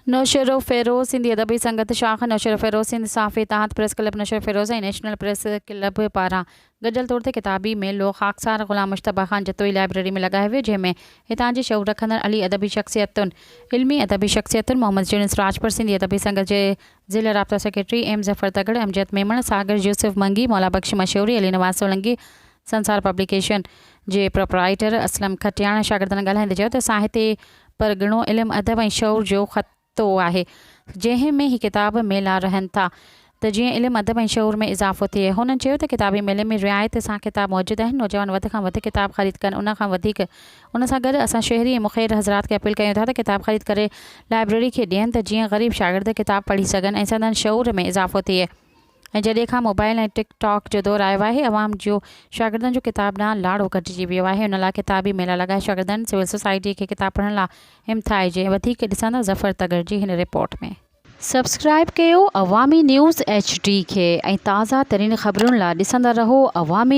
नौशर फ़ेरोज़ सिंधी अदबी संगत शाख नौशर फ़ेरोज़ सिंध साफ़ इत्तेहाद प्रेस क्लब नौशर फ़ेरोज़ ऐं नेशनल प्रेस क्लब पारां गॾियल तौर ते किताबी मेलो ख़ाकसार ग़ुलाम मुश्तबा ख़ान जतोई लाइब्रेरी में लगायो वियो, जंहिंमें हितां जे शऊर रखंदड़ अली अदबी शख़्सियतुनि इल्मी अदबी शख़्सियतुनि मोहम्मद यूनुस राजपुर सिंधी अदबी संगत जे ज़िला राब्ता सेक्रेटरी एम ज़फ़र तगड़, अमजद मेमण, सागर यूसुफ मंगी, मौला बख्श मशहूरी, अली नवाज़ सोलंकी, संसार पब्लिकेशन जे प्रोपराइटर असलम खटियाण शागिर्दनि ॻाल्हाईंदे चयो त साहित्य परगि॒णो इल्म अदब ऐं शऊर जो ख़तो आहे, जंहिं में ही किताब मेला रहनि था त जीअं इल्म अदब ऐं शऊर में इज़ाफ़ो थिए। हुननि चयो त किताबी मेले में रिआयत सां किताब मौजूदु आहिनि। नौजवान वधि खां वधि किताब ख़रीद कनि। उन खां वधीक उन सां गॾु असां शहरी ऐं मुख़ैर हज़रात खे अपील कयूं था त किताब ख़रीद करे लाइब्रेरी खे ॾियनि त जीअं ग़रीब शागिर्द किताब पढ़ी सघनि ऐं संदनि शऊर में इज़ाफ़ो थिए। ऐं जॾहिं खां मोबाइल ऐं टिकटॉक जो दौरु आयो आहे, अवाम जो शागिर्दनि जो किताब ॾांहुं लाड़ो घटिजी वियो आहे। उन लाइ किताबी मेला लॻाए शागिर्दनि सिविल सोसाइटी खे किताब पढ़ण लाइ हिमथाइजे। वधीक ॾिसंदा ज़फ़र तगड़ जी हिन रिपोर्ट में। सब्सक्राइब कयो अवामी न्यूज़ HD खे ऐं ताज़ा तरीन ख़बरुनि लाइ ॾिसंदा रहो अवामी